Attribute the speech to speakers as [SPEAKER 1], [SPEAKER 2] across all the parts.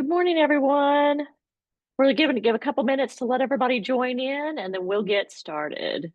[SPEAKER 1] Good morning, everyone. We're going to give a couple minutes to let everybody join in, and then we'll get started.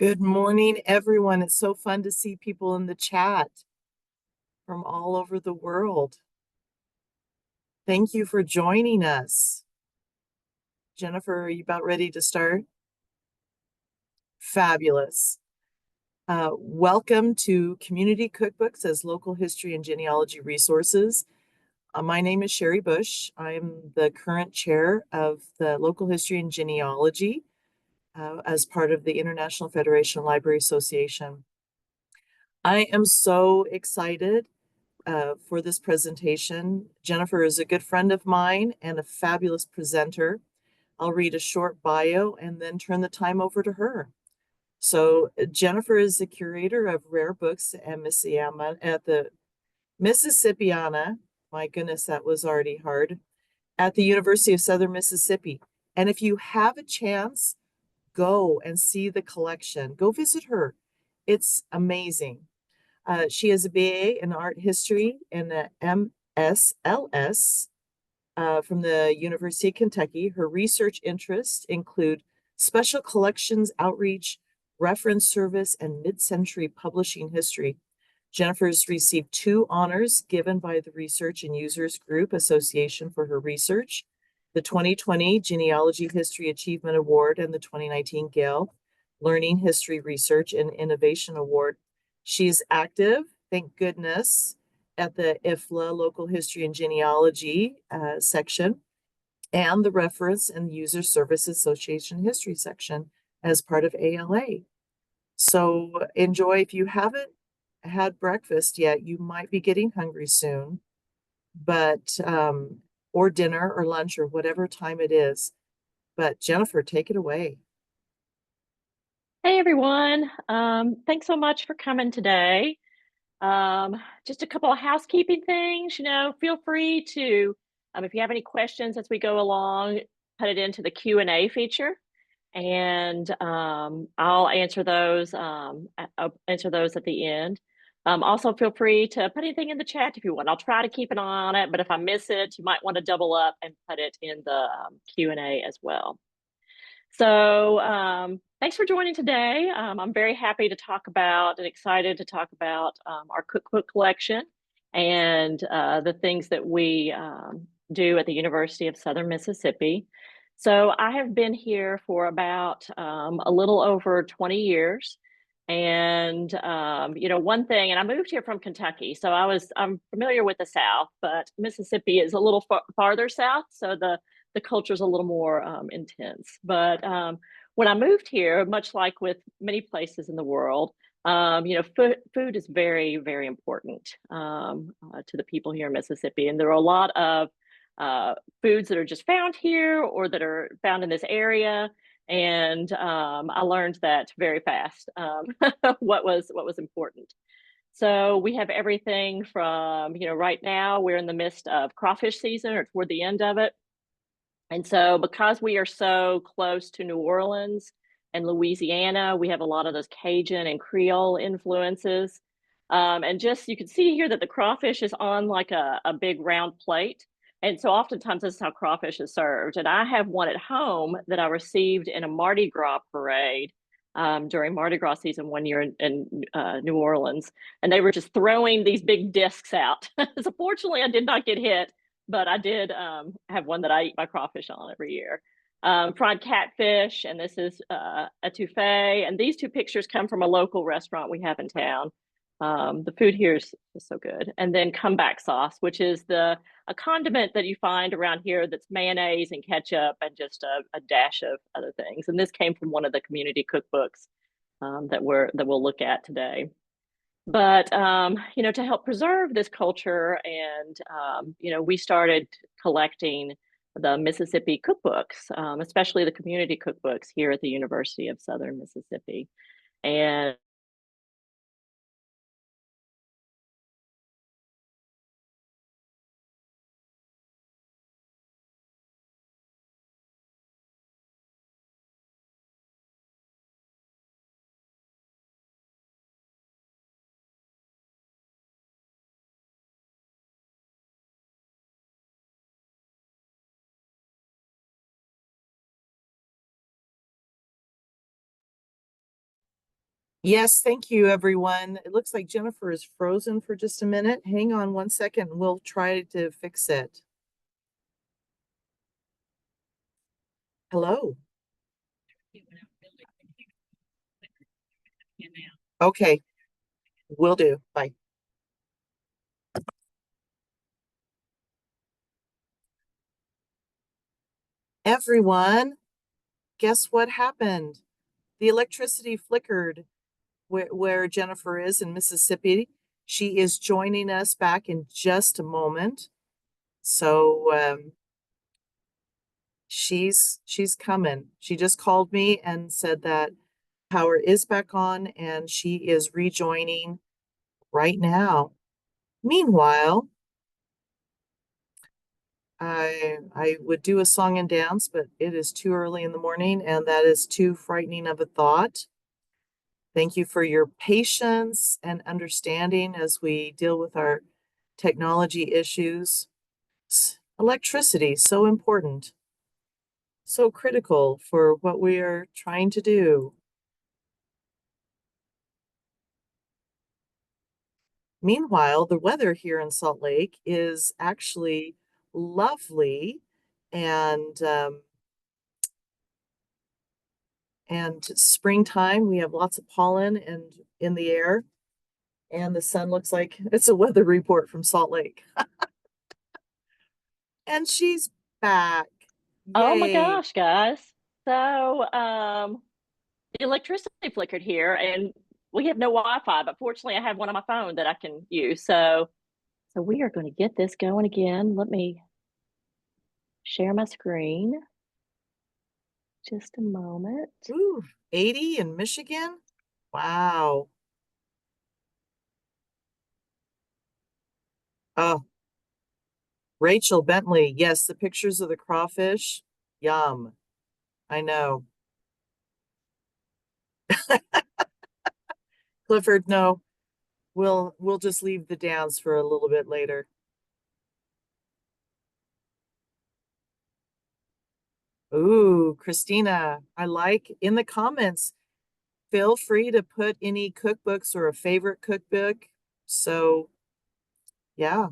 [SPEAKER 2] Good morning, everyone. It's so fun to see people in the chat from all over the world. Thank you for joining us. Jennifer, are you about ready to start? Fabulous. Welcome to Community Cookbooks as Local History and Genealogy Resources. My name is Sherry Bush. I'm the current chair of the Local History and Genealogy as part of the International Federation of Library Association. I am so excited for this presentation. Jennifer is a good friend of mine and a fabulous presenter. I'll read a short bio and then turn the time over to her. So Jennifer is the curator of rare books at the Mississippiana. My goodness, that was already hard. At the University of Southern Mississippi. And if you have a chance, go and see the collection. Go visit her. It's amazing. She has a BA in art history and a MSLS from the University of Kentucky. Her research interests include special collections outreach, reference service, and mid-century publishing history. Jennifer's received 2 honors given by the Research and Users Group Association for her research, the 2020 Genealogy History Achievement Award and the 2019 Gale Learning History Research and Innovation Award. She's active, thank goodness, at the IFLA Local History and Genealogy section and the Reference and User Service Association History section as part of ALA. So enjoy. If you haven't had breakfast yet, you might be getting hungry soon, but or dinner or lunch or whatever time it is. But Jennifer, take it away.
[SPEAKER 1] Hey, everyone. Thanks so much for coming today. Just a couple of housekeeping things. Feel free to, if you have any questions as we go along, put it into the Q&A feature, and I'll answer those. I'll answer those at the end. Also, feel free to put anything in the chat if you want. I'll try to keep an eye on it, but if I miss it, you might want to double up and put it in the Q&A as well. So thanks for joining today. I'm very happy to talk about and excited to talk about our cookbook collection and the things that we do at the University of Southern Mississippi. So I have been here for about a little over 20 years. And one thing, and I moved here from Kentucky, so I'm familiar with the South, but Mississippi is a little farther south, so the culture is a little more intense. But when I moved here, much like with many places in the world, food is very, very important to the people here in Mississippi, and there are a lot of uh, foods that are just found here or that are found in this area. And I learned that very fast, what was important. So we have everything from, right now we're in the midst of crawfish season or toward the end of it. And so, because we are so close to New Orleans and Louisiana, we have a lot of those Cajun and Creole influences. And just you can see here that the crawfish is on like a big round plate. And so, oftentimes, this is how crawfish is served. And I have one at home that I received in a Mardi Gras parade during Mardi Gras season one year in New Orleans. And they were just throwing these big discs out. So, fortunately, I did not get hit, but I did have one that I eat my crawfish on every year. Fried catfish, and this is etouffee. And these two pictures come from a local restaurant we have in town. The food here is so good. And then comeback sauce, which is a condiment that you find around here that's mayonnaise and ketchup and just a dash of other things. And this came from one of the community cookbooks that we'll look at today. But to help preserve this culture, and we started collecting the Mississippi cookbooks, especially the community cookbooks here at the University of Southern Mississippi. And
[SPEAKER 2] Yes, thank you, everyone. It looks like Jennifer is frozen for just a minute. Hang on one second, and we'll try to fix it. Hello. Okay, will do. Bye. Everyone, guess what happened? The electricity flickered where Jennifer is in Mississippi. She is joining us back in just a moment. So she's coming. She just called me and said that power is back on and she is rejoining right now. Meanwhile, I would do a song and dance, but it is too early in the morning and that is too frightening of a thought. Thank you for your patience and understanding as we deal with our technology issues. Electricity, so important, so critical for what we are trying to do. Meanwhile, the weather here in Salt Lake is actually lovely and springtime. We have lots of pollen and in the air, and the sun looks like it's a weather report from Salt Lake. And she's back.
[SPEAKER 1] oh my
[SPEAKER 2] Yay.
[SPEAKER 1] gosh, guys! So the electricity flickered here, and we have no Wi-Fi, but fortunately, I have one on my phone that I can use. So we are going to get this going again. Let me share my screen. Just a moment.
[SPEAKER 2] Ooh, 80 in Michigan? Wow. Oh, Rachel Bentley. Yes, the pictures of the crawfish. Yum. I know. Clifford, no. We'll just leave the dance for a little bit later. Ooh, Christina, I like in the comments, feel free to put any cookbooks or a favorite cookbook. So, yeah.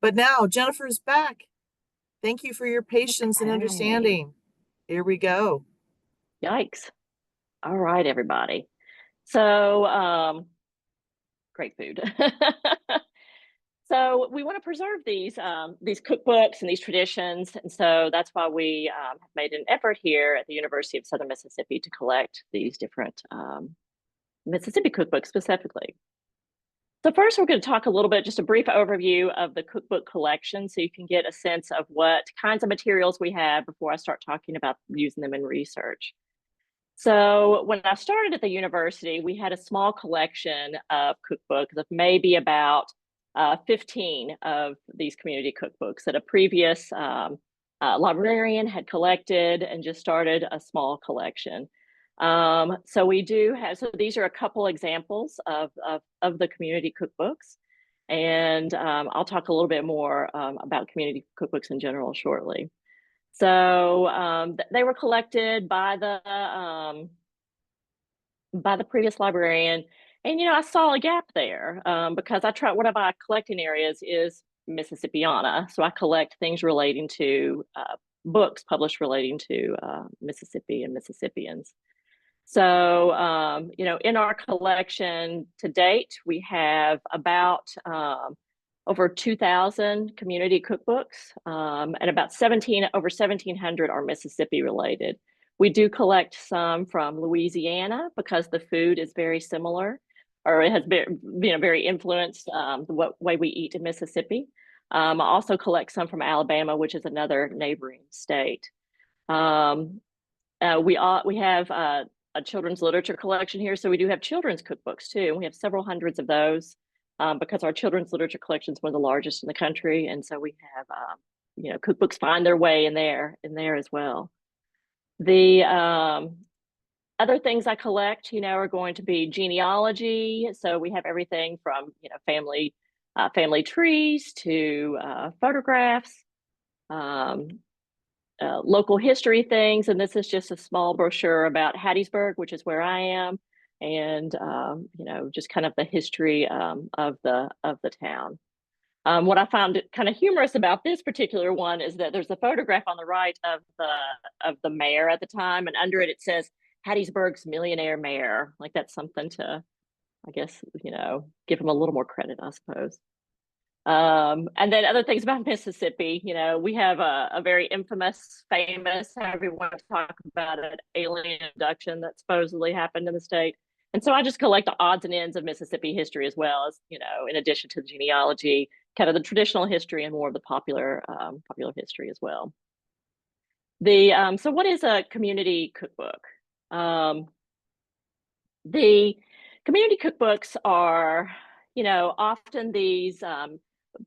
[SPEAKER 2] But now Jennifer's back. Thank you for your patience and
[SPEAKER 1] Okay.
[SPEAKER 2] understanding. Here we go.
[SPEAKER 1] Yikes. All right, everybody. So, great food. So we want to preserve these cookbooks and these traditions, and so that's why we have made an effort here at the University of Southern Mississippi to collect these different Mississippi cookbooks specifically. So first, we're going to talk a little bit, just a brief overview of the cookbook collection, so you can get a sense of what kinds of materials we have before I start talking about using them in research. So when I started at the university, we had a small collection of cookbooks of maybe about 15 of these community cookbooks that a previous librarian had collected and just started a small collection. So we do have, so these are a couple examples of the community cookbooks. And I'll talk a little bit more about community cookbooks in general shortly. So they were collected by the previous librarian, and I saw a gap there because I try one of my collecting areas is Mississippiana, so I collect things relating to books published relating to Mississippi and Mississippians. So, in our collection to date, we have about over 2,000 community cookbooks, and about over 1,700 are Mississippi related. We do collect some from Louisiana because the food is very similar, or it has been, very influenced the way we eat in Mississippi. I also collect some from Alabama, which is another neighboring state. We have a children's literature collection here, so we do have children's cookbooks too. We have several hundreds of those because our children's literature collection is one of the largest in the country, and so we have cookbooks find their way in there as well. The other things I collect, are going to be genealogy. So we have everything from family trees to photographs. Local history things, and this is just a small brochure about Hattiesburg, which is where I am, and just kind of the history of the town. What I found kind of humorous about this particular one is that there's a photograph on the right of the mayor at the time, and under it it says Hattiesburg's millionaire mayor. Like that's something to, I guess, give him a little more credit, I suppose. And then other things about Mississippi, we have a very famous, however you want to talk about it, alien abduction that supposedly happened in the state. And so I just collect the odds and ends of Mississippi history as well as, in addition to the genealogy, kind of the traditional history and more of the popular history as well. So what is a community cookbook? The community cookbooks are, often these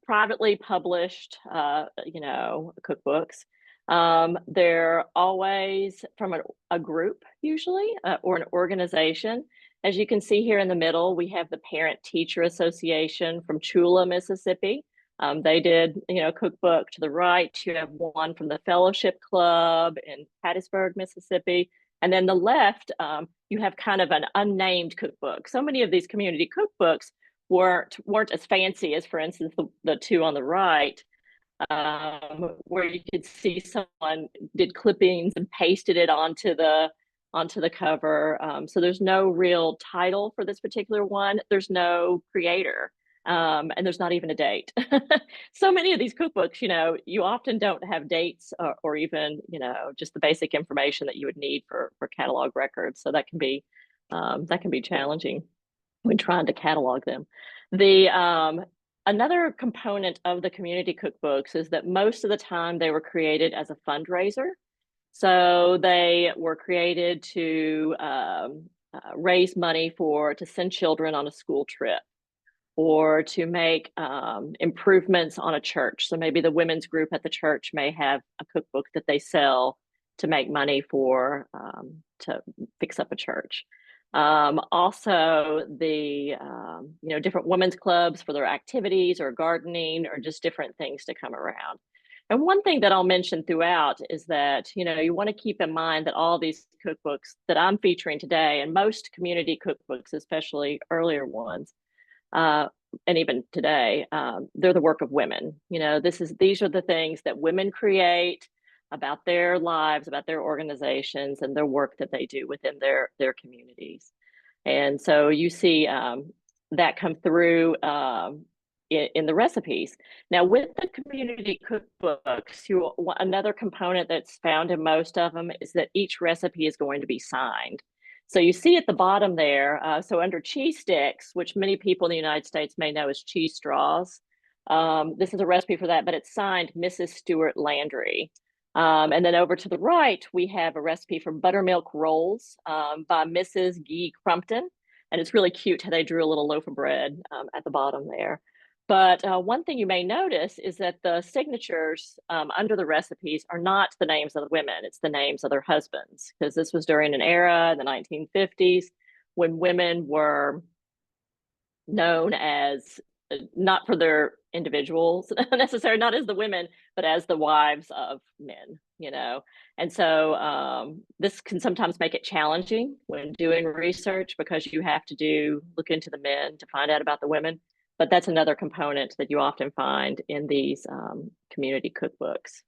[SPEAKER 1] privately published, cookbooks. They're always from a group, usually, or an organization. As you can see here in the middle, we have the Parent Teacher Association from Chula, Mississippi. They did, a cookbook. To the right, you have one from the Fellowship Club in Hattiesburg, Mississippi. And then the left, you have kind of an unnamed cookbook. So many of these community cookbooks weren't as fancy as, for instance, the two on the right, where you could see someone did clippings and pasted it onto the cover. So there's no real title for this particular one. There's no creator, and there's not even a date. So many of these cookbooks, you often don't have dates or even, just the basic information that you would need for catalog records. So that can be challenging when trying to catalog them. Another component of the community cookbooks is that most of the time they were created as a fundraiser. So they were created to raise money to send children on a school trip or to make improvements on a church. So maybe the women's group at the church may have a cookbook that they sell to make money to fix up a church. Also the different women's clubs for their activities or gardening or just different things to come around. And one thing that I'll mention throughout is that you want to keep in mind that all these cookbooks that I'm featuring today, and most community cookbooks, especially earlier ones, and even today, they're the work of women. These are the things that women create about their lives, about their organizations, and their work that they do within their communities. And so you see that come through in the recipes. Now, with the community cookbooks, another component that's found in most of them is that each recipe is going to be signed. So you see at the bottom there, so under cheese sticks, which many people in the United States may know as cheese straws, this is a recipe for that, but it's signed Mrs. Stewart Landry. And then over to the right, we have a recipe for buttermilk rolls by Mrs. Guy Crumpton. And it's really cute how they drew a little loaf of bread at the bottom there. But one thing you may notice is that the signatures under the recipes are not the names of the women, it's the names of their husbands, because this was during an era in the 1950s when women were known as not for their individuals necessarily, not as the women, but as the wives of men. And so this can sometimes make it challenging when doing research because you have to look into the men to find out about the women. But that's another component that you often find in these community cookbooks.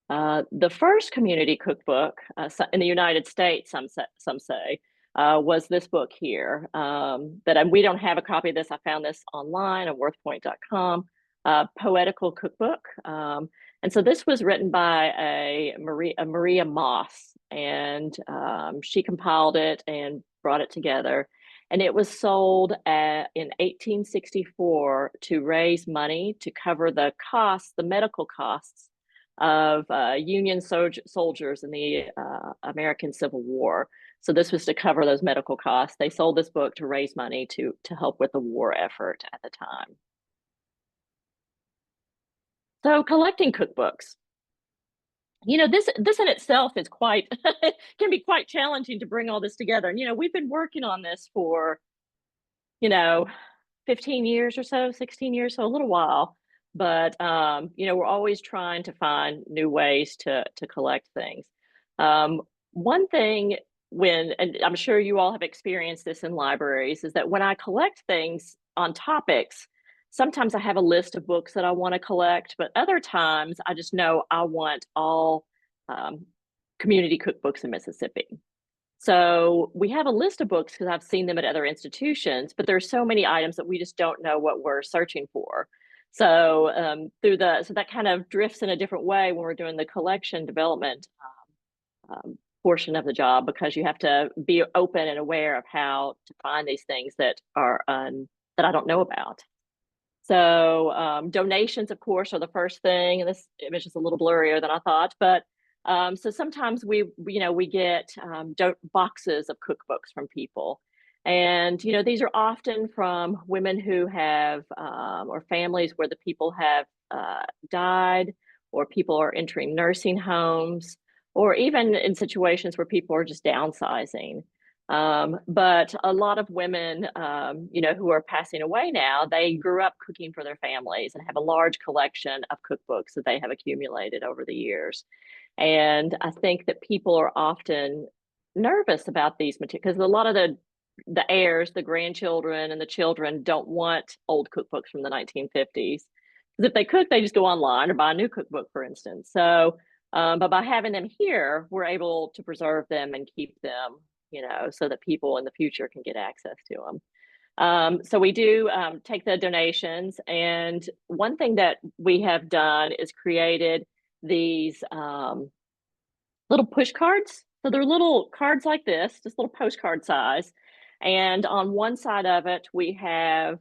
[SPEAKER 1] The first community cookbook in the United States, some say, was this book here. We don't have a copy of this. I found this online at worthpoint.com, Poetical Cookbook. And so this was written by a Maria Moss, and she compiled it and brought it together. And it was sold in 1864 to raise money to cover the medical costs of Union soldiers in the American Civil War. So this was to cover those medical costs. They sold this book to raise money to help with the war effort at the time. So collecting cookbooks. This in itself is can be quite challenging to bring all this together. And, we've been working on this for, 15 years or so, 16 years, so a little while. But, we're always trying to find new ways to collect things. One thing and I'm sure you all have experienced this in libraries, is that when I collect things on topics, sometimes I have a list of books that I want to collect, but other times I just know I want all community cookbooks in Mississippi. So we have a list of books because I've seen them at other institutions, but there's so many items that we just don't know what we're searching for. So so that kind of drifts in a different way when we're doing the collection development portion of the job, because you have to be open and aware of how to find these things that are that I don't know about. So donations, of course, are the first thing. And this image is a little blurrier than I thought, but so sometimes we get boxes of cookbooks from people. And, these are often from women who have, or families where the people have died, or people are entering nursing homes, or even in situations where people are just downsizing. But a lot of women, who are passing away now, they grew up cooking for their families and have a large collection of cookbooks that they have accumulated over the years. And I think that people are often nervous about these materials because a lot of the heirs, the grandchildren and the children don't want old cookbooks from the 1950s. Because if they cook, they just go online or buy a new cookbook, for instance. So, but by having them here, we're able to preserve them and keep them, so that people in the future can get access to them. So we do take the donations. And one thing that we have done is created these little push cards. So they're little cards like this, just little postcard size. And on one side of it, we have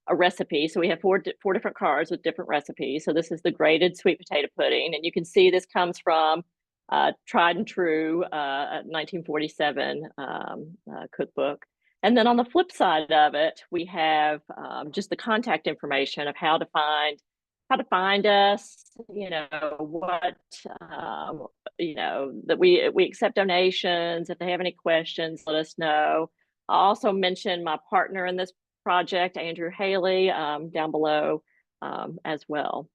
[SPEAKER 1] a recipe. So we have four different cards with different recipes. So this is the grated sweet potato pudding. And you can see this comes from tried and true 1947 cookbook. And then on the flip side of it, we have just the contact information of how to find us, that we accept donations. If they have any questions, let us know. I also mentioned my partner in this project, Andrew Haley, down below as well.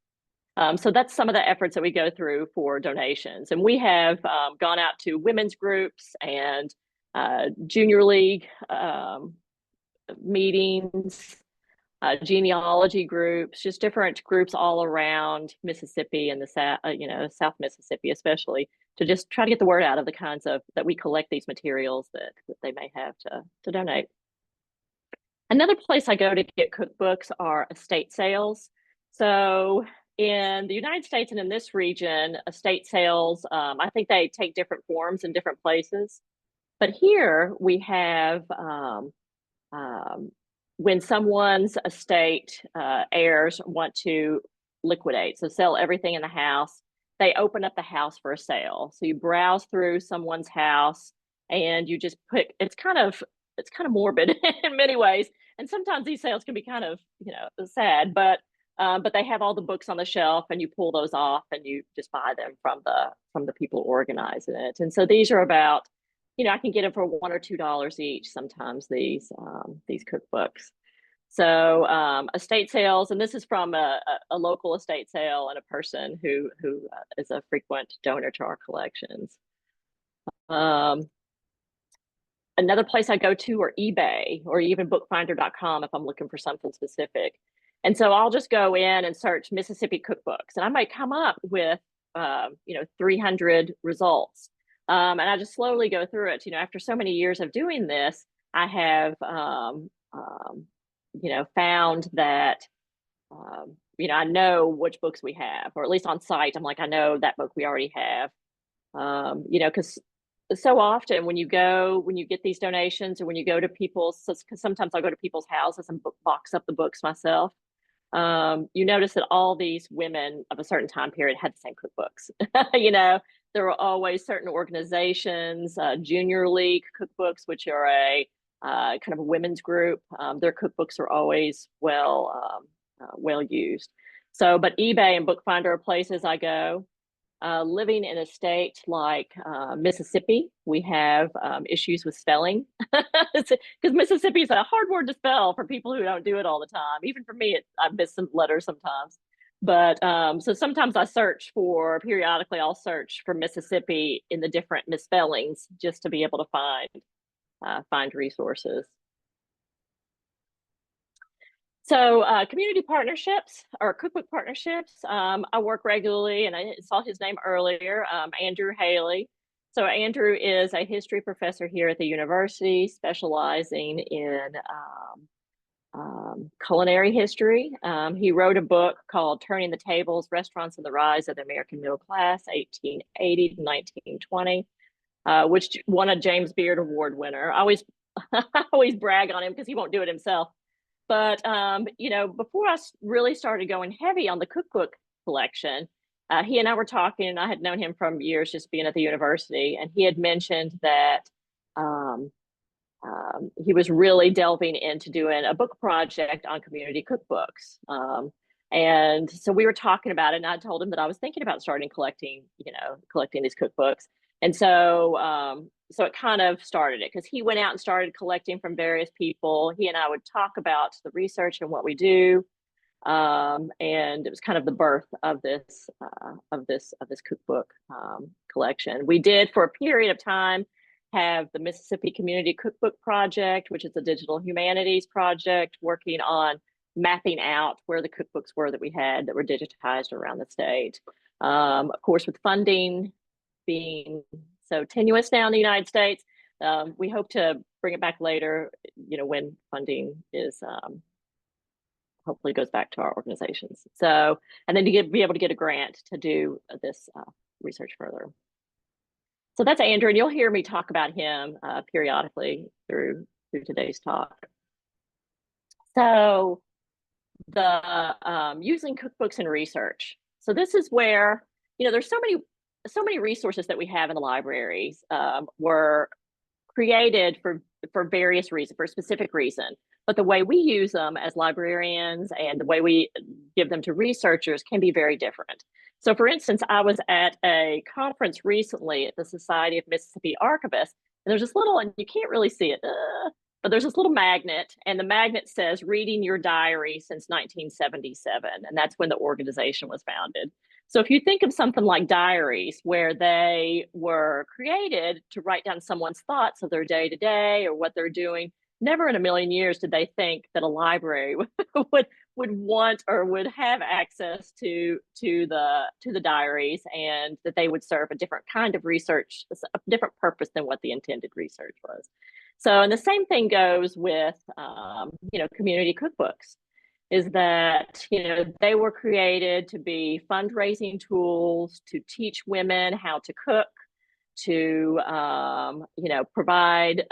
[SPEAKER 1] So that's some of the efforts that we go through for donations. And we have gone out to women's groups and junior league meetings, genealogy groups, just different groups all around Mississippi and the South Mississippi, especially, to just try to get the word out of the kinds of that we collect these materials that they may have to donate. Another place I go to get cookbooks are estate sales. So in the United States and in this region, estate sales, I think they take different forms in different places. But here we have um, when someone's estate heirs want to liquidate, so sell everything in the house, they open up the house for a sale. So you browse through someone's house and you just put, it's kind of morbid in many ways. And sometimes these sales can be kind of, sad, but they have all the books on the shelf and you pull those off and you just buy them from the people organizing it. And so these are about, I can get them for $1 or $2 each. Sometimes these cookbooks. So estate sales, and this is from a local estate sale and a person who is a frequent donor to our collections. Another place I go to are eBay or even bookfinder.com if I'm looking for something specific. And so I'll just go in and search Mississippi cookbooks, and I might come up with 300 results. And I just slowly go through it. After so many years of doing this, I have found that I know which books we have, or at least on site, I'm like, I know that book we already have. Because so often when you get these donations, or when you go to people's, because sometimes I'll go to people's houses and box up the books myself. You notice that all these women of a certain time period had the same cookbooks. There were always certain organizations, Junior League Cookbooks, which are a kind of a women's group. Their cookbooks are always well used. So, but eBay and Bookfinder are places I go. Living in a state like Mississippi, we have issues with spelling because Mississippi is a hard word to spell for people who don't do it all the time. Even for me, I miss some letters sometimes. But so sometimes periodically I'll search for Mississippi in the different misspellings just to be able to find resources. So community partnerships or cookbook partnerships, I work regularly, and I saw his name earlier, Andrew Haley. So Andrew is a history professor here at the university, specializing in culinary history. He wrote a book called Turning the Tables, Restaurants and the Rise of the American Middle Class, 1880 to 1920, which won a James Beard Award winner. I always brag on him because he won't do it himself. But, before I really started going heavy on the cookbook collection, he and I were talking, and I had known him from years just being at the university. And he had mentioned that he was really delving into doing a book project on community cookbooks. And so we were talking about it, and I told him that I was thinking about starting collecting these cookbooks. And so it kind of started it, because he went out and started collecting from various people. He and I would talk about the research and what we do. And it was kind of the birth of this cookbook collection. We did, for a period of time, have the Mississippi Community Cookbook Project, which is a digital humanities project working on mapping out where the cookbooks were that we had that were digitized around the state. Of course, with funding being so tenuous now in the United States, we hope to bring it back later, when funding is hopefully goes back to our organizations. So, and then to be able to get a grant to do this research further. So that's Andrew, and you'll hear me talk about him periodically through today's talk. So the using cookbooks in research. So this is where, there's so many resources that we have in the libraries were created for various reasons, for a specific reason. But the way we use them as librarians and the way we give them to researchers can be very different. So for instance, I was at a conference recently at the Society of Mississippi Archivists, and there's this little, and you can't really see it, but there's this little magnet, and the magnet says, "Reading Your Diary Since 1977," and that's when the organization was founded. So if you think of something like diaries, where they were created to write down someone's thoughts of their day-to-day or what they're doing, never in a million years did they think that a library would would want or would have access to the diaries, and that they would serve a different kind of research, a different purpose than what the intended research was. So, and the same thing goes with community cookbooks. Is that they were created to be fundraising tools to teach women how to cook, to provide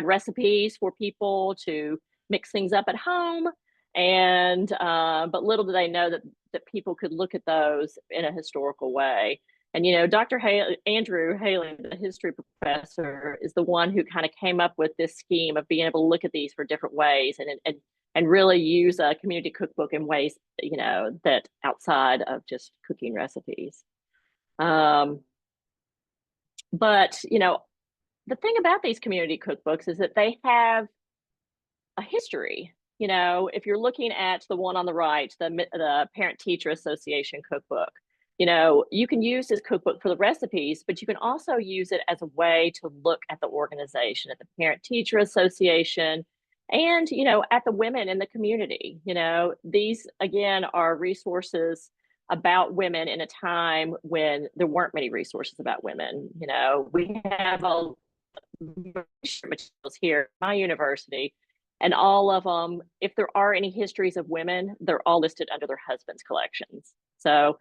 [SPEAKER 1] recipes for people to mix things up at home, and but little do they know that people could look at those in a historical way. And Dr. Andrew Haley, the history professor, is the one who kind of came up with this scheme of being able to look at these for different ways, and really use a community cookbook in ways that outside of just cooking recipes. But the thing about these community cookbooks is that they have a history. If you're looking at the one on the right, the Parent Teacher Association cookbook, you can use this cookbook for the recipes, but you can also use it as a way to look at the organization, at the Parent Teacher Association, and at the women in the community. These again are resources about women in a time when there weren't many resources about women. We have a materials here at my university, and all of them, if there are any histories of women, they're all listed under their husbands' collections. So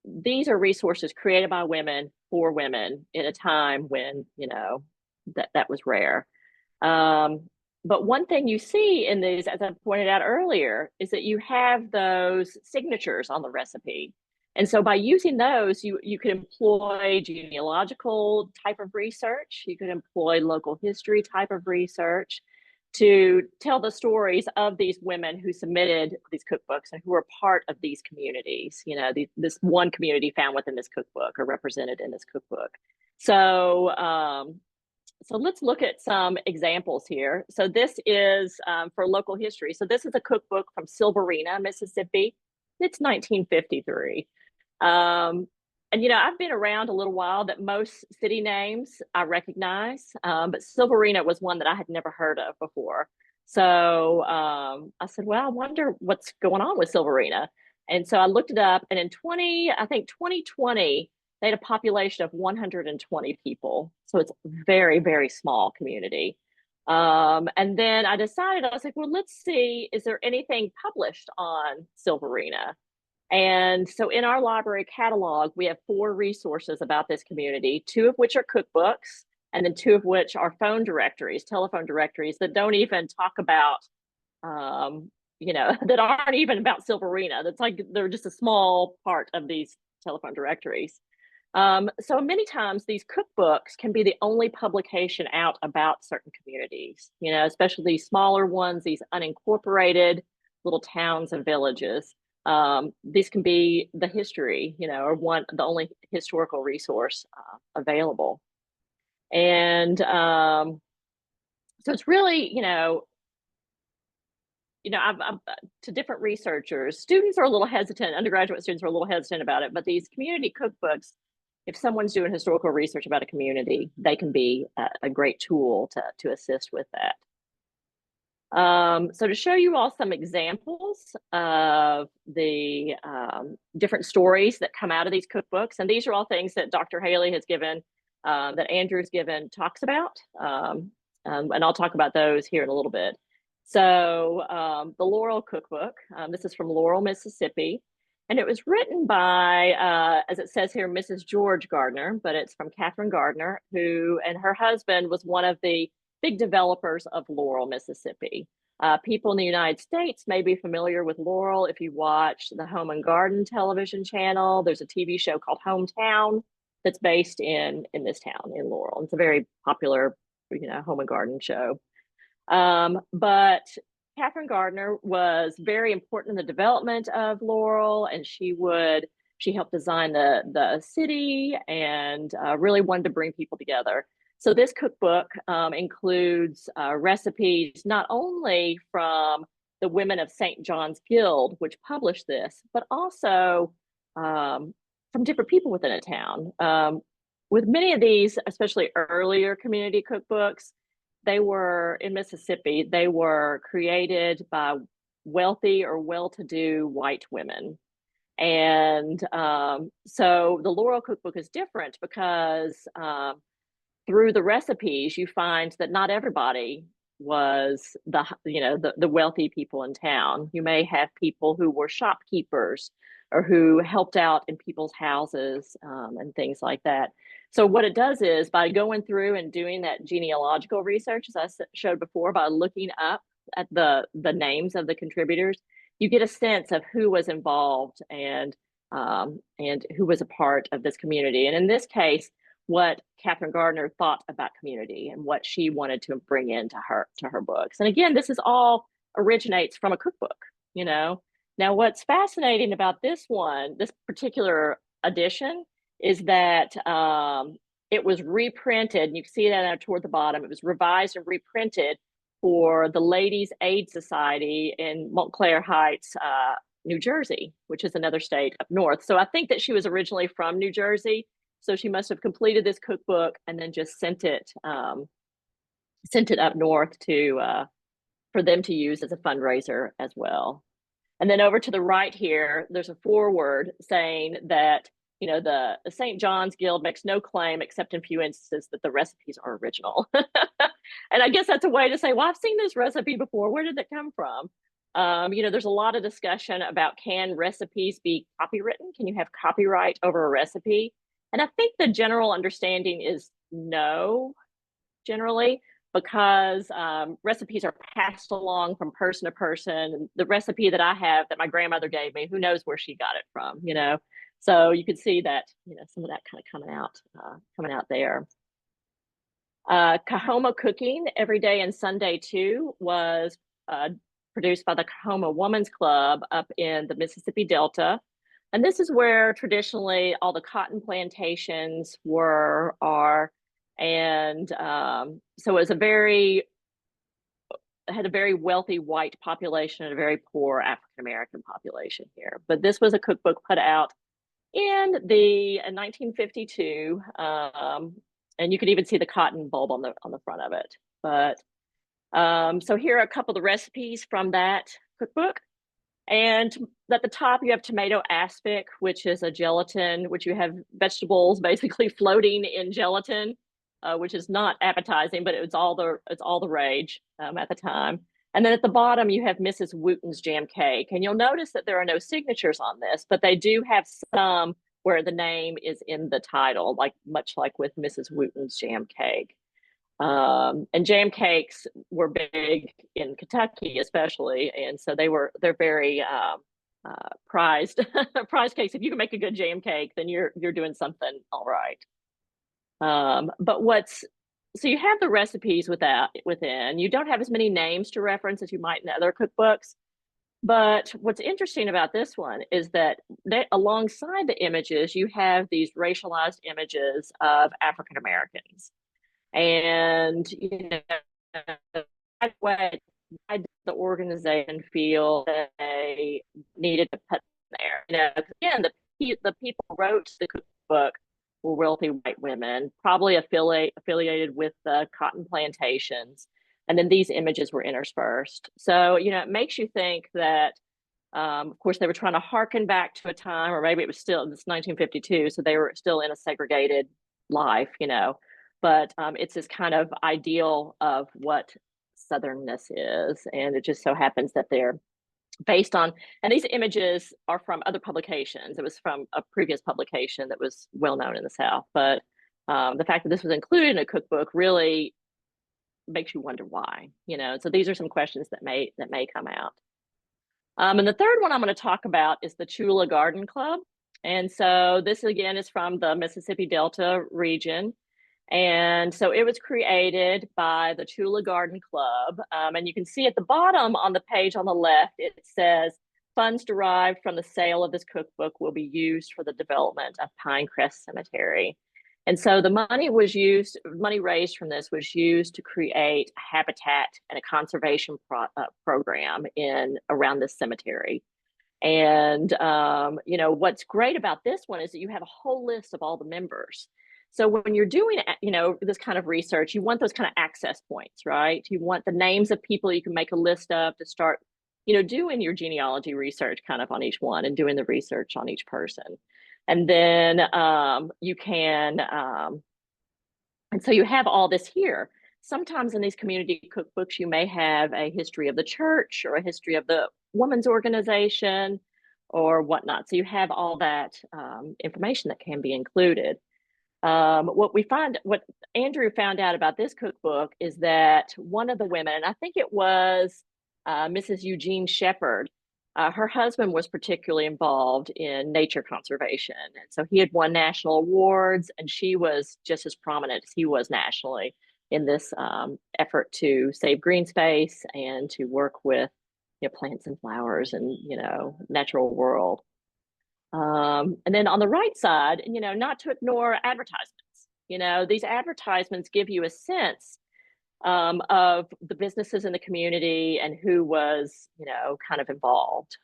[SPEAKER 1] these are resources created by women for women in a time when that was rare. But one thing you see in these, as I pointed out earlier, is that you have those signatures on the recipe. And so by using those, you could employ genealogical type of research, you could employ local history type of research to tell the stories of these women who submitted these cookbooks and who were part of these communities. This one community found within this cookbook or represented in this cookbook. So let's look at some examples here. So this is for local history. So this is a cookbook from Silverina, Mississippi. It's 1953. And I've been around a little while. That most city names I recognize, but Silverina was one that I had never heard of before. So I said, well, I wonder what's going on with Silverina. And so I looked it up, and in 2020, they had a population of 120 people. So it's a very, very small community. And then I decided, I was like, well, let's see, is there anything published on Silverina? And so in our library catalog, we have 4 resources about this community, 2 of which are cookbooks, and then 2 of which are phone directories, telephone directories that don't even talk about, that aren't even about Silverina. That's like, they're just a small part of these telephone directories. So many times these cookbooks can be the only publication out about certain communities, especially these smaller ones, these unincorporated little towns and villages. These can be the history, or the only historical resource available. And so it's really, I've to different researchers, students are a little hesitant, undergraduate students are a little hesitant about it, but these community cookbooks, if someone's doing historical research about a community, they can be a great tool to assist with that. So to show you all some examples of the different stories that come out of these cookbooks, and these are all things that Dr. Haley has given, that Andrew's given talks about, and I'll talk about those here in a little bit. So the Laurel Cookbook, this is from Laurel, Mississippi, and it was written by, as it says here, Mrs. George Gardner, but it's from Catherine Gardner, who and her husband was one of the big developers of Laurel, Mississippi. People in the United States may be familiar with Laurel if you watch the Home and Garden television channel. There's a TV show called Hometown that's based in this town in Laurel. It's a very popular, home and garden show. But Catherine Gardner was very important in the development of Laurel, and she helped design the city, and really wanted to bring people together. So this cookbook includes recipes not only from the Women of St. John's Guild, which published this, but also from different people within a town. With many of these, especially earlier community cookbooks, they were in Mississippi. They were created by wealthy or well-to-do white women. And so the Laurel Cookbook is different because through the recipes, you find that not everybody was the wealthy people in town. You may have people who were shopkeepers or who helped out in people's houses and things like that. So what it does is by going through and doing that genealogical research, as I showed before, by looking up at the names of the contributors, you get a sense of who was involved and who was a part of this community. And in this case, what Catherine Gardner thought about community and what she wanted to bring into her books. And again, this is all originates from a cookbook, you know. Now, what's fascinating about this one, this particular edition, is that it was reprinted, and you can see that toward the bottom. It was revised and reprinted for the Ladies Aid Society in Montclair Heights, New Jersey, which is another state up north. So I think that she was originally from New Jersey. So she must have completed this cookbook and then just sent it up north to for them to use as a fundraiser as well. And then over to the right here, there's a foreword saying that, you know, the St. John's Guild makes no claim except in few instances that the recipes are original. And I guess that's a way to say, well, I've seen this recipe before. Where did it come from? You know, there's a lot of discussion about, can recipes be copywritten? Can you have copyright over a recipe? And I think the general understanding is no, generally, because recipes are passed along from person to person. The recipe that I have that my grandmother gave me, who knows where she got it from, you know? So you could see that, you know, some of that kind of coming out there. Kahoma Cooking Every Day and Sunday Too was produced by the Kahoma Women's Club up in the Mississippi Delta. And this is where traditionally all the cotton plantations are. And so it was had a very wealthy white population and a very poor African-American population here. But this was a cookbook put out in 1952. And you could even see the cotton bulb on the front of it. But so here are a couple of the recipes from that cookbook. And at the top, you have tomato aspic, which is a gelatin, which you have vegetables basically floating in gelatin, which is not appetizing, but it's all the rage at the time. And then at the bottom, you have Mrs. Wooten's jam cake. And you'll notice that there are no signatures on this, but they do have some where the name is in the title, much like with Mrs. Wooten's jam cake. And jam cakes were big in Kentucky, especially, and so they're very prized prized cakes. If you can make a good jam cake, then you're doing something all right. But so you have the recipes within. You don't have as many names to reference as you might in other cookbooks. But what's interesting about this one is that alongside the images, you have these racialized images of African Americans. And, you know, why did the organization feel that they needed to put there? You know, again, the people who wrote the cookbook were wealthy white women, probably affiliated with the cotton plantations. And then these images were interspersed. So, you know, it makes you think that, of course, they were trying to harken back to a time, or maybe it was still, it's 1952, so they were still in a segregated life, you know. But it's this kind of ideal of what Southernness is. And it just so happens that they're based on, and these images are from other publications. It was from a previous publication that was well known in the South. But the fact that this was included in a cookbook really makes you wonder why, you know. So these are some questions that may come out. And the third one I'm going to talk about is the Chula Garden Club. And so this again is from the Mississippi Delta region. And so it was created by the Chula Garden Club. And you can see at the bottom on the page on the left, it says, funds derived from the sale of this cookbook will be used for the development of Pinecrest Cemetery. And so the money raised from this was used to create a habitat and a conservation program around this cemetery. And, you know, what's great about this one is that you have a whole list of all the members. So when you're doing, this kind of research, you want those kind of access points, right? You want the names of people you can make a list of to start, doing your genealogy research kind of on each one and doing the research on each person. And then you can, and so you have all this here. Sometimes in these community cookbooks, you may have a history of the church or a history of the women's organization or whatnot. So you have all that information that can be included. What Andrew found out about this cookbook is that one of the women, and I think it was Mrs. Eugene Shepherd, her husband was particularly involved in nature conservation. And so he had won national awards, and she was just as prominent as he was nationally in this effort to save green space and to work with plants and flowers and natural world. And then on the right side, not to ignore advertisements. These advertisements give you a sense of the businesses in the community and who was, kind of involved.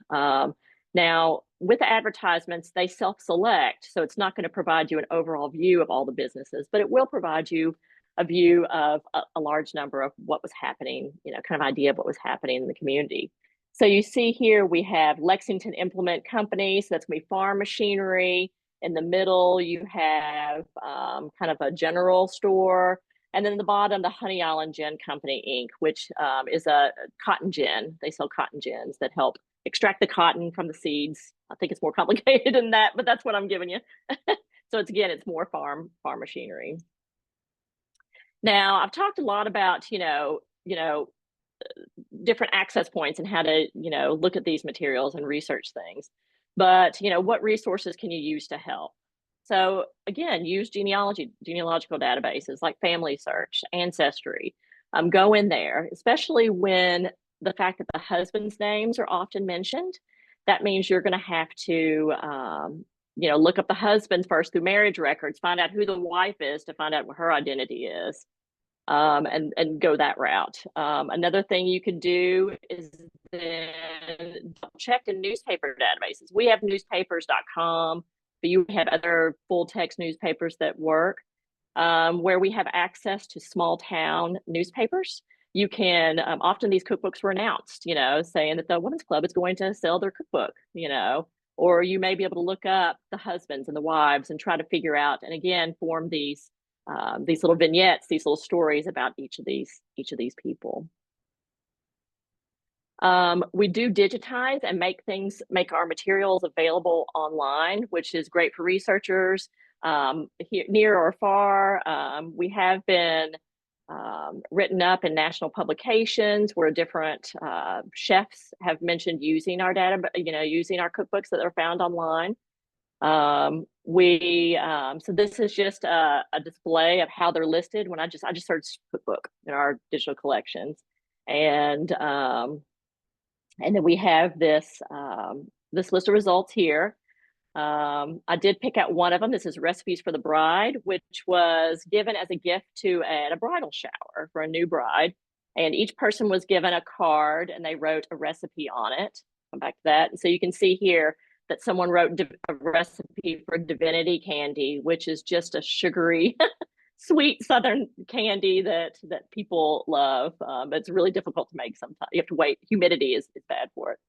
[SPEAKER 1] Now, with the advertisements, they self-select, so it's not going to provide you an overall view of all the businesses, but it will provide you a view of a large number of what was happening, kind of idea of what was happening in the community. So you see here we have Lexington Implement Company, so that's going to be farm machinery. In the middle, you have kind of a general store. And then at the bottom, the Honey Island Gin Company, Inc., which is a cotton gin. They sell cotton gins that help extract the cotton from the seeds. I think it's more complicated than that, but that's what I'm giving you. So it's more farm machinery. Now, I've talked a lot about, different access points and how to, look at these materials and research things. But, what resources can you use to help? So again, use genealogical databases like Family Search, Ancestry. Go in there, especially when the fact that the husband's names are often mentioned. That means you're going to have to, look up the husband first through marriage records, find out who the wife is to find out what her identity is, and go that route. Another thing you could do is then check in newspaper databases. We have newspapers.com, but you have other full text newspapers that work, where we have access to small town newspapers. You can, often these cookbooks were announced, saying that the Women's Club is going to sell their cookbook, or you may be able to look up the husbands and the wives and try to figure out, and again, form these little vignettes, these little stories about each of these people. We do digitize and make our materials available online, which is great for researchers here, near or far. We have been written up in national publications where different chefs have mentioned using our data, using our cookbooks that are found online. So this is just a display of how they're listed. When I just searched cookbook in our digital collections, and then we have this list of results here. I did pick out one of them. This is Recipes for the Bride, which was given as a gift at a bridal shower for a new bride. And each person was given a card and they wrote a recipe on it. Come back to that. And so you can see here that someone wrote a recipe for divinity candy, which is just a sugary, sweet Southern candy that people love. But it's really difficult to make sometimes. You have to wait. Humidity is bad for it.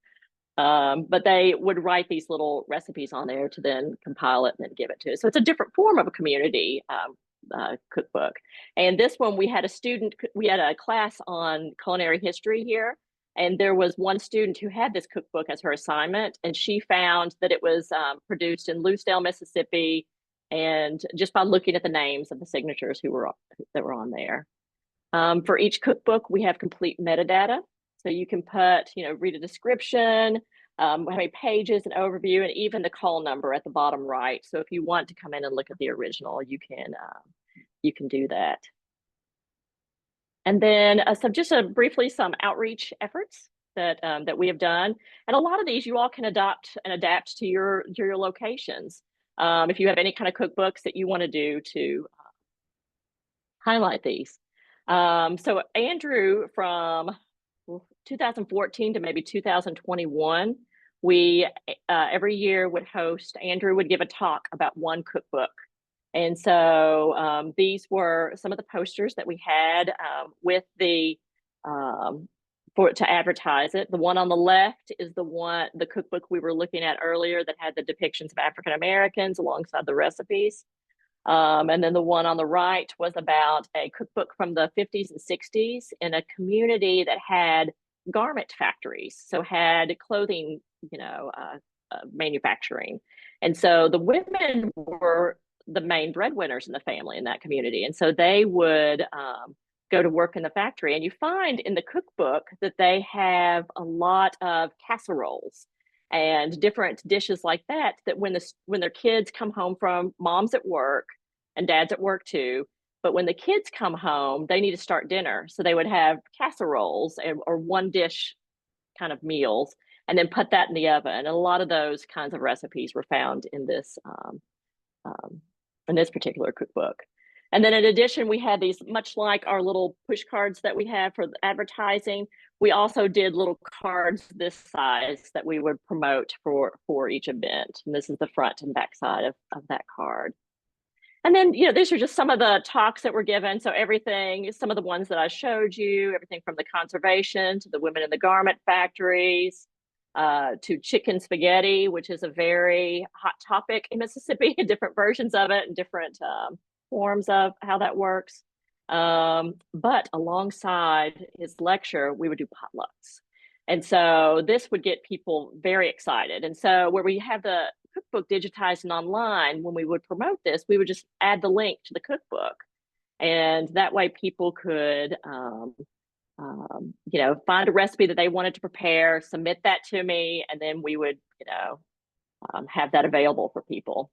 [SPEAKER 1] But they would write these little recipes on there to then compile it and then give it to us. So it's a different form of a community cookbook. And this one, we had a class on culinary history here. And there was one student who had this cookbook as her assignment, and she found that it was produced in Lucedale, Mississippi, and just by looking at the names of the signatures that were on there. For each cookbook, we have complete metadata. So you can read a description, how many pages, an overview, and even the call number at the bottom right. So if you want to come in and look at the original, you can do that. And then briefly some outreach efforts that we have done. And a lot of these you all can adopt and adapt to your locations. If you have any kind of cookbooks that you want to do to highlight these. So Andrew, from 2014 to maybe 2021, we every year Andrew would give a talk about one cookbook. And so these were some of the posters that we had with the for to advertise it. The one on the left is the cookbook we were looking at earlier that had the depictions of African Americans alongside the recipes. And then the one on the right was about a cookbook from the 50s and 60s in a community that had garment factories, so had clothing, manufacturing. And so the women were the main breadwinners in the family in that community. And so they would go to work in the factory. And you find in the cookbook that they have a lot of casseroles and different dishes like that, that when their kids come home from mom's at work and dad's at work too, but when the kids come home, they need to start dinner. So they would have casseroles or one dish kind of meals and then put that in the oven. And a lot of those kinds of recipes were found um, in this particular cookbook. And then in addition, we had these, much like our little push cards that we have for advertising, we also did little cards this size that we would promote for each event. And this is the front and back side of that card. And then, these are just some of the talks that were given. So everything, some of the ones that I showed you, everything from the conservation to the women in the garment factories, to chicken spaghetti, which is a very hot topic in Mississippi, different versions of it and different forms of how that works. But alongside his lecture, we would do potlucks. And so this would get people very excited. And so where we have the cookbook digitized and online, when we would promote this, we would just add the link to the cookbook. And that way people could, find a recipe that they wanted to prepare, submit that to me, and then we would, have that available for people.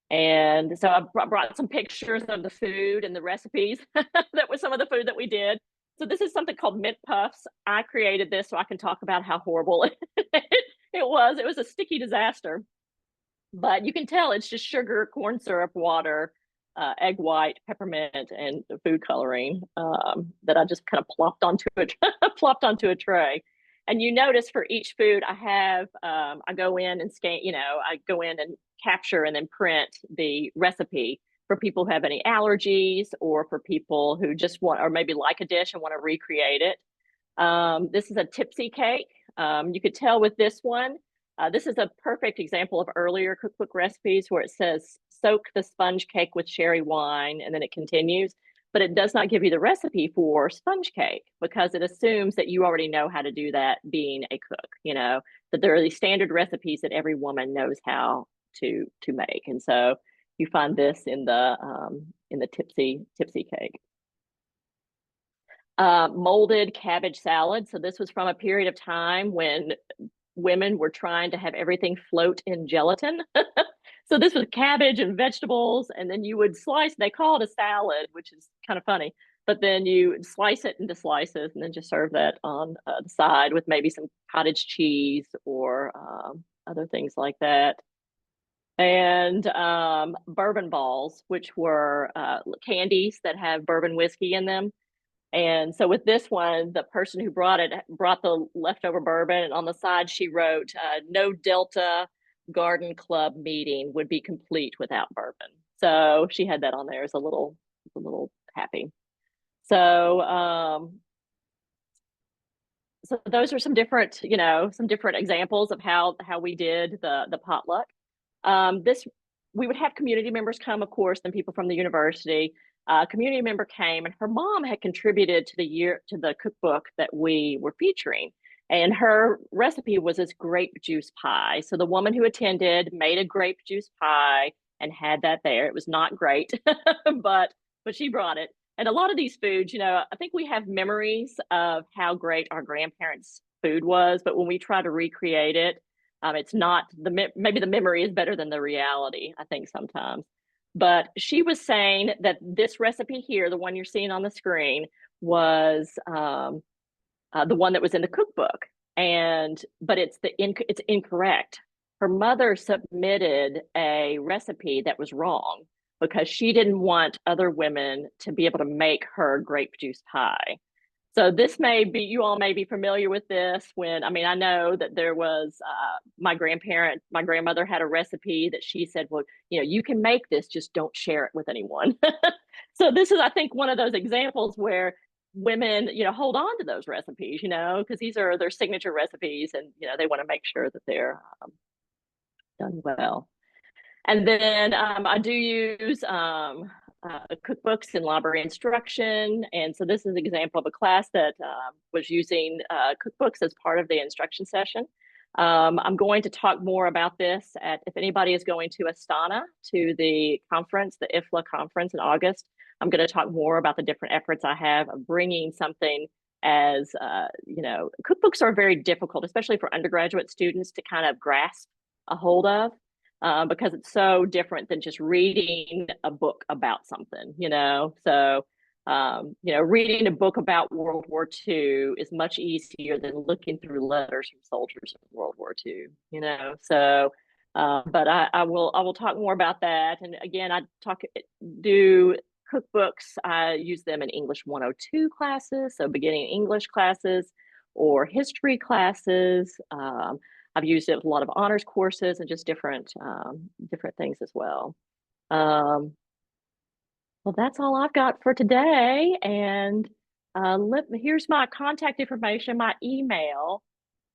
[SPEAKER 1] And so I brought some pictures of the food and the recipes. That was some of the food that we did. So this is something called mint puffs. I created this so I can talk about how horrible it was. It was a sticky disaster. But you can tell it's just sugar, corn syrup, water, egg white, peppermint, and food coloring that I just kind of plopped onto a tray. And you notice for each food, I go in and scan. I go in and capture and then print the recipe for people who have any allergies or for people who just want or maybe like a dish and want to recreate it. This is a tipsy cake. You could tell with this one. This is a perfect example of earlier cookbook recipes where it says soak the sponge cake with sherry wine, and then it continues, but it does not give you the recipe for sponge cake because it assumes that you already know how to do that being a cook, that there are these standard recipes that every woman knows how to make. And so you find this in the tipsy cake. Molded cabbage salad. So this was from a period of time when women were trying to have everything float in gelatin. So this was cabbage and vegetables, and then you would slice, they call it a salad, which is kind of funny, but then you slice it into slices and then just serve that on the side with maybe some cottage cheese or other things like that. And bourbon balls, which were candies that have bourbon whiskey in them. And so with this one, the person who brought the leftover bourbon, and on the side she wrote, "No Delta Garden Club meeting would be complete without bourbon." So she had that on there as a little happy. So so those are some different examples of how we did the potluck. This we would have community members come, of course, and people from the university. A community member came, and her mom had contributed to the cookbook that we were featuring, and her recipe was this grape juice pie. So the woman who attended made a grape juice pie and had that there. It was not great, but she brought it. And a lot of these foods, I think we have memories of how great our grandparents' food was, but when we try to recreate it, it's not maybe the memory is better than the reality, I think sometimes. But she was saying that this recipe here, the one you're seeing on the screen, was the one that was in the cookbook, but it's incorrect. Her mother submitted a recipe that was wrong because she didn't want other women to be able to make her grape juice pie. So this may be, you all may be familiar with this when, I mean, I know that there was my grandmother had a recipe that she said, well, you can make this, just don't share it with anyone. So this is, I think, one of those examples where women, hold on to those recipes, because these are their signature recipes and, they want to make sure that they're done well. And then I do use cookbooks in library instruction. And so this is an example of a class that was using cookbooks as part of the instruction session. I'm going to talk more about this if anybody is going to Astana, to the conference, the IFLA conference in August. I'm going to talk more about the different efforts I have of bringing something as, cookbooks are very difficult, especially for undergraduate students to kind of grasp a hold of. Because it's so different than just reading a book about something, So, reading a book about World War II is much easier than looking through letters from soldiers in World War II, So, but I will talk more about that. And again, do cookbooks. I use them in English 102 classes, so beginning English classes or history classes. I've used it with a lot of honors courses and just different things as well. Well, that's all I've got for today. And here's my contact information, my email.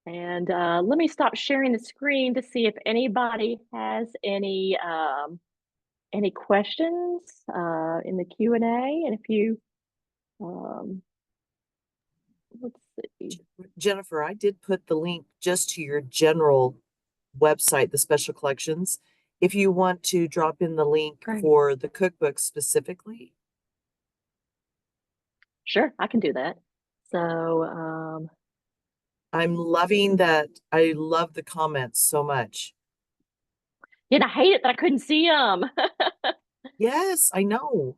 [SPEAKER 1] And let me stop sharing the screen to see if anybody has any questions in the Q&A. And if you, let's see.
[SPEAKER 2] Jennifer, I did put the link just to your general website, the special collections. If you want to drop in the link for the cookbook specifically.
[SPEAKER 1] Sure, I can do that. So
[SPEAKER 2] I'm loving that. I love the comments so much.
[SPEAKER 1] Yeah, I hate it that I couldn't see them.
[SPEAKER 2] Yes, I know.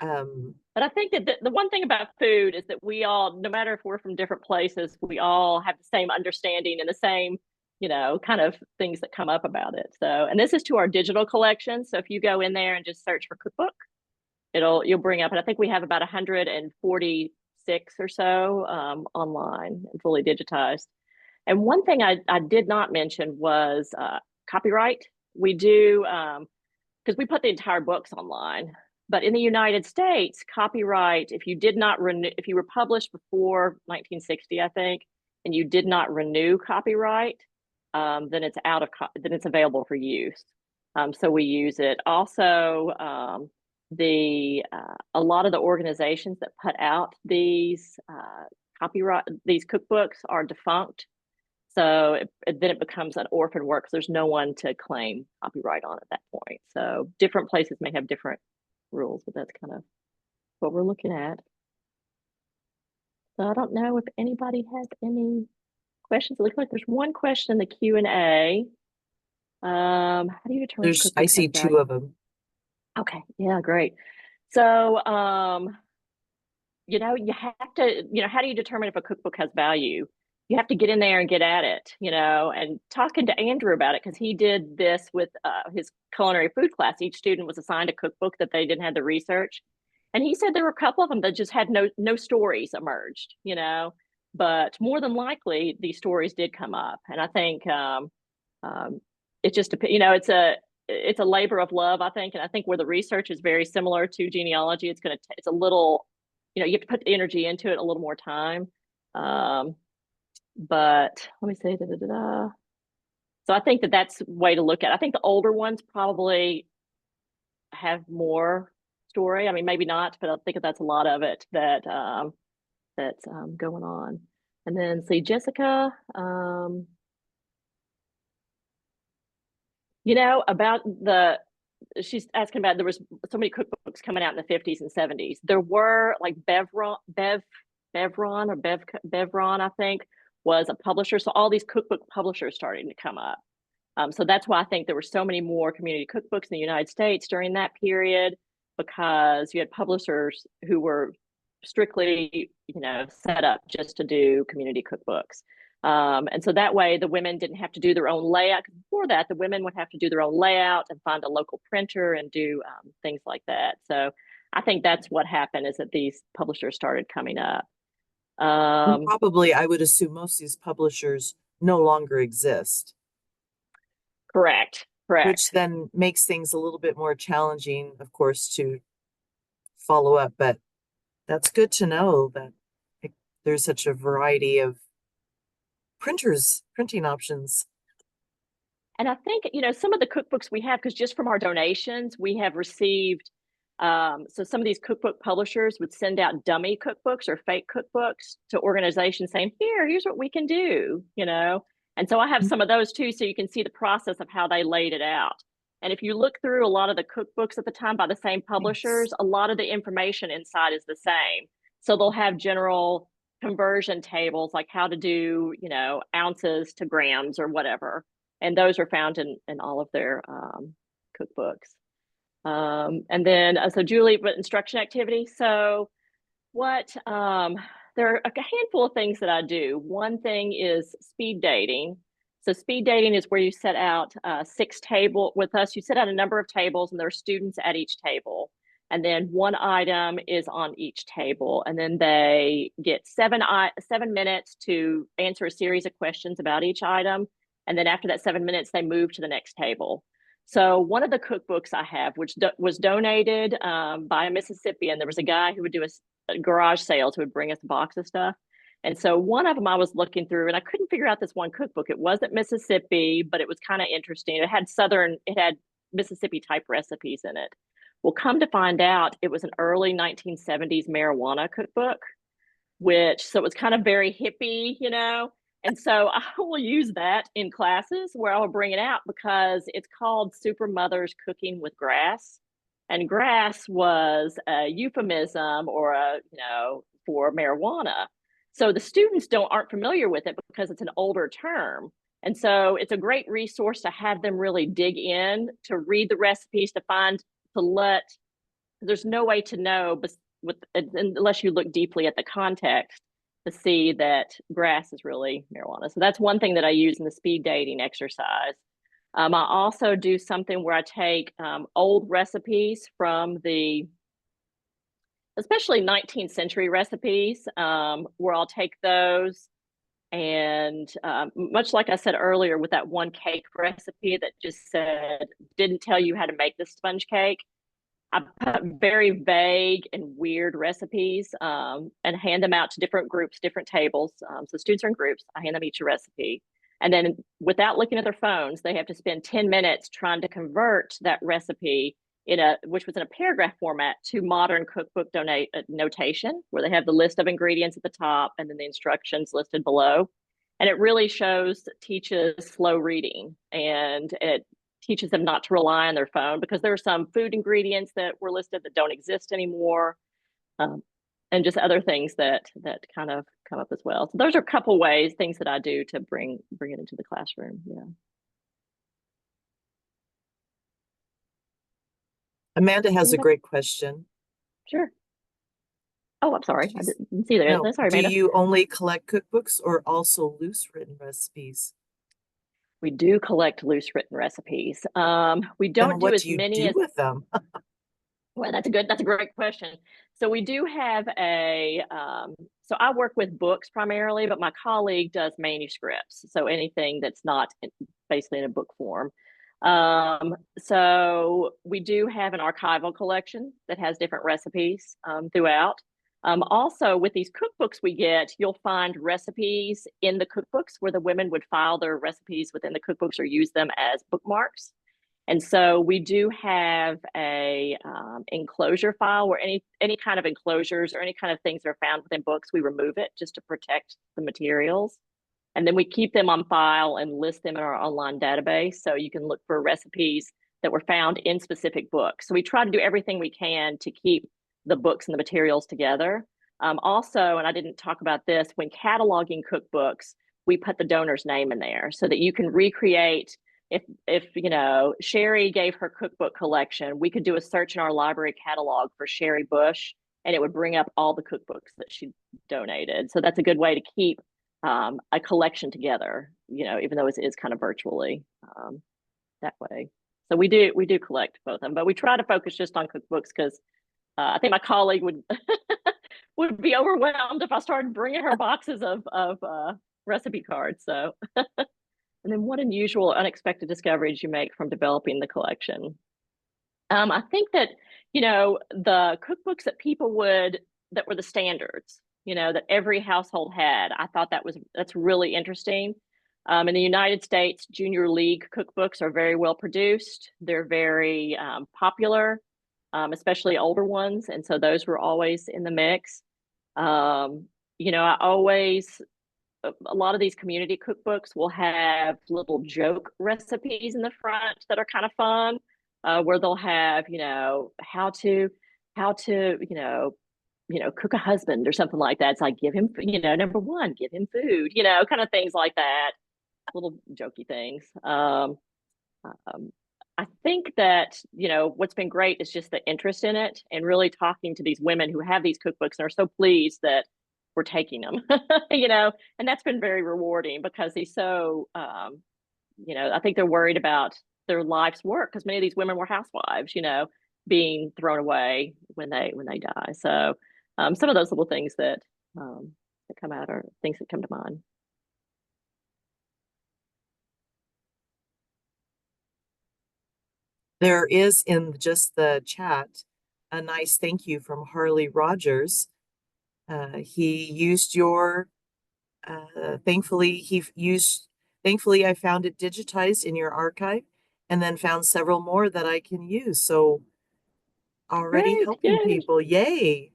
[SPEAKER 1] But I think that the one thing about food is that we all, no matter if we're from different places, we all have the same understanding and the same, kind of things that come up about it. So, and this is to our digital collection. So if you go in there and just search for cookbook, you'll bring up, and I think we have about 146 or so online and fully digitized. And one thing I did not mention was copyright. We do, because we put the entire books online. But in the United States, copyright, if you did not renew, if you were published before 1960, I think, and you did not renew copyright, then it's then it's available for use. So we use it. Also, a lot of the organizations that put out these these cookbooks are defunct. So then it becomes an orphan work. There's no one to claim copyright on at that point. So different places may have different rules, but that's kind of what we're looking at. So I don't know if anybody has any questions. It looks like there's one question in the Q&A. How do you determine?
[SPEAKER 2] I see two of them.
[SPEAKER 1] Okay, yeah, great. So, you have to, how do you determine if a cookbook has value? You have to get in there and get at it, and talking to Andrew about it, because he did this with his culinary food class. Each student was assigned a cookbook that they didn't have the research. And he said there were a couple of them that just had no stories emerged, but more than likely these stories did come up. And I think it's just, it's a labor of love, I think. And I think where the research is very similar to genealogy, it's a little, you have to put the energy into it, a little more time. But let me say, So I think that's a way to look at it. I think the older ones probably have more story. I mean, maybe not, but I think that's a lot of it that's going on. And then see, Jessica, she's asking about, there was so many cookbooks coming out in the 50s and 70s. There were like Bevron, I think, was a publisher. So all these cookbook publishers starting to come up. So that's why I think there were so many more community cookbooks in the United States during that period, because you had publishers who were strictly, set up just to do community cookbooks. And so that way the women didn't have to do their own layout. Before that, the women would have to do their own layout and find a local printer and do things like that. So I think that's what happened, is that these publishers started coming up.
[SPEAKER 2] And
[SPEAKER 1] Um,
[SPEAKER 2] probably, I would assume most of these publishers no longer exist,
[SPEAKER 1] correct,
[SPEAKER 2] which
[SPEAKER 1] correct.
[SPEAKER 2] then makes things a little bit more challenging, of course, to follow up. But that's good to know that there's such a variety of printing options.
[SPEAKER 1] And I think, some of the cookbooks we have, because just from our donations, we have received, so some of these cookbook publishers would send out dummy cookbooks or fake cookbooks to organizations saying, here's what we can do. And so I have some of those too, so you can see the process of how they laid it out. And if you look through a lot of the cookbooks at the time by the same
[SPEAKER 2] Yes.
[SPEAKER 1] publishers, a lot of the information inside is the same. So they'll have general conversion tables, like how to do, ounces to grams or whatever, and those are found in all of their cookbooks. And then, so Julie, what instruction activity? So what, there are a handful of things that I do. One thing is speed dating. So speed dating is where you set out six table with us. You set out a number of tables, and there are students at each table. And then one item is on each table, and then they get 7 minutes to answer a series of questions about each item. And then after that 7 minutes, they move to the next table. So one of the cookbooks I have, which was donated by a Mississippian, there was a guy who would do a garage sales who would bring us a box of stuff. And so one of them I was looking through, and I couldn't figure out this one cookbook. It wasn't Mississippi, but it was kind of interesting. It had Mississippi type recipes in it. Well, come to find out, it was an early 1970s marijuana cookbook, so it was kind of very hippie. And so I will use that in classes where I will bring it out because it's called Super Mothers Cooking with Grass. And grass was a euphemism for marijuana. So the students aren't familiar with it because it's an older term. And so it's a great resource to have them really dig in, to read the recipes, to let, there's no way to know unless you look deeply at the context to see that grass is really marijuana. So that's one thing that I use in the speed dating exercise. I also do something where I take old recipes from especially 19th century recipes, where I'll take those and much like I said earlier with that one cake recipe that just didn't tell you how to make the sponge cake. I put very vague and weird recipes and hand them out to different groups, different tables. So students are in groups. I hand them each a recipe. And then without looking at their phones, they have to spend 10 minutes trying to convert that recipe which was in a paragraph format, to modern cookbook notation, where they have the list of ingredients at the top and then the instructions listed below. And it really teaches slow reading, and it teaches them not to rely on their phone because there are some food ingredients that were listed that don't exist anymore, um, and just other things that kind of come up as well. So those are a couple things that I do to bring it into the classroom. Yeah.
[SPEAKER 2] Amanda has a
[SPEAKER 1] Anybody?
[SPEAKER 2] great question.
[SPEAKER 1] Sure. Oh, I'm sorry. I didn't see that.
[SPEAKER 2] No,
[SPEAKER 1] Sorry,
[SPEAKER 2] do
[SPEAKER 1] Amanda.
[SPEAKER 2] you only collect cookbooks or also loose written recipes?
[SPEAKER 1] We do collect loose written recipes. We don't
[SPEAKER 2] And
[SPEAKER 1] do
[SPEAKER 2] what
[SPEAKER 1] as
[SPEAKER 2] do you
[SPEAKER 1] many
[SPEAKER 2] do
[SPEAKER 1] as
[SPEAKER 2] with them?
[SPEAKER 1] Well, that's a great question. So we do have so I work with books primarily, but my colleague does manuscripts. So anything that's not basically in a book form. So we do have an archival collection that has different recipes throughout. Also, with these cookbooks we get, you'll find recipes in the cookbooks where the women would file their recipes within the cookbooks or use them as bookmarks. And so we do have a enclosure file where any kind of enclosures or any kind of things that are found within books, we remove it just to protect the materials. And then we keep them on file and list them in our online database. So you can look for recipes that were found in specific books. So we try to do everything we can to keep the books and the materials together. Also, and I didn't talk about this, when cataloging cookbooks, we put the donor's name in there so that you can recreate. If Sherry gave her cookbook collection, we could do a search in our library catalog for Sherry Bush, and it would bring up all the cookbooks that she donated. So that's a good way to keep a collection together, even though it is kind of virtually that way. So we do collect both of them, but we try to focus just on cookbooks because I think my colleague would would be overwhelmed if I started bringing her boxes of recipe cards. So, and then what unusual, unexpected discoveries you make from developing the collection? I think that, the cookbooks that that were the standards, that every household had, I thought that's really interesting. In the United States, junior league cookbooks are very well produced. They're very popular, especially older ones. And so those were always in the mix. Um, I always, a lot of these community cookbooks will have little joke recipes in the front that are kind of fun, where they'll have, how to, cook a husband or something like that. It's like, give him, number one, give him food, kind of things like that, little jokey things. Um, I think that, what's been great is just the interest in it and really talking to these women who have these cookbooks and are so pleased that we're taking them, and that's been very rewarding because he's so, I think they're worried about their life's work because many of these women were housewives, being thrown away when they die. So some of those little things that come out are things that come to mind.
[SPEAKER 2] There is in just the chat a nice thank you from Harley Rogers. He used your, thankfully, thankfully, I found it digitized in your archive and then found several more that I can use. So already
[SPEAKER 1] Great,
[SPEAKER 2] helping
[SPEAKER 1] yay!
[SPEAKER 2] people. Yay.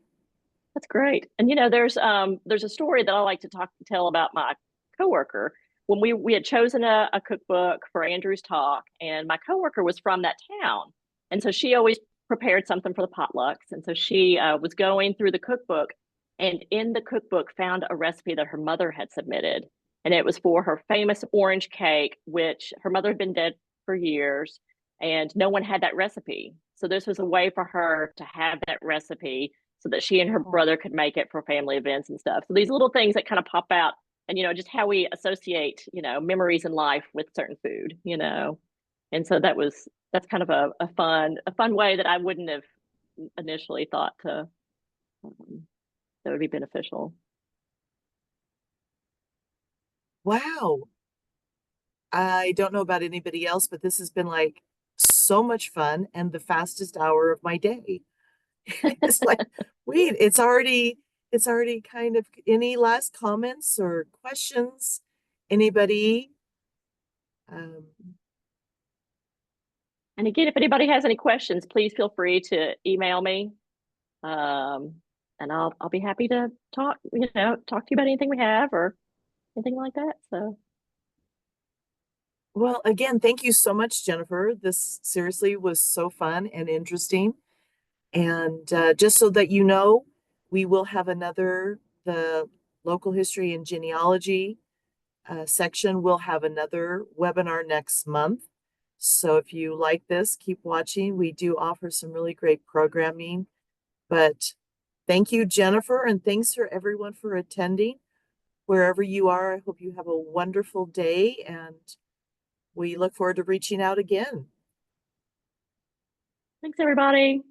[SPEAKER 1] That's great. And there's a story that I like to tell about my coworker. When we had chosen a cookbook for Andrew's talk, and my coworker was from that town, and so she always prepared something for the potlucks. And so she was going through the cookbook, and in the cookbook found a recipe that her mother had submitted, and it was for her famous orange cake, which her mother had been dead for years, and no one had that recipe. So this was a way for her to have that recipe so that she and her
[SPEAKER 2] Oh,
[SPEAKER 1] brother could make it for family events and stuff. So these little things that kind of pop out and, just how we associate, memories in life with certain food. And so that's kind of a fun way that I wouldn't have initially thought um, that would be beneficial.
[SPEAKER 2] wow. I don't know about anybody else, but this has been like so much fun and the fastest hour of my day. It's like, wait, it's already kind of any last comments or questions? Anybody? Um,
[SPEAKER 1] And again, if anybody has any questions, please feel free to email me. Um, and I'll be happy to talk to you about anything we have or anything like that. So
[SPEAKER 2] well, again, thank you so much, Jennifer. This seriously was so fun and interesting. And just so that you know, we will have the local history and genealogy section will have another webinar next month. So if you like this, keep watching. We do offer some really great programming. But thank you, Jennifer, and thanks for everyone for attending. Wherever you are, I hope you have a wonderful day, and we look forward to reaching out again.
[SPEAKER 1] thanks, everybody.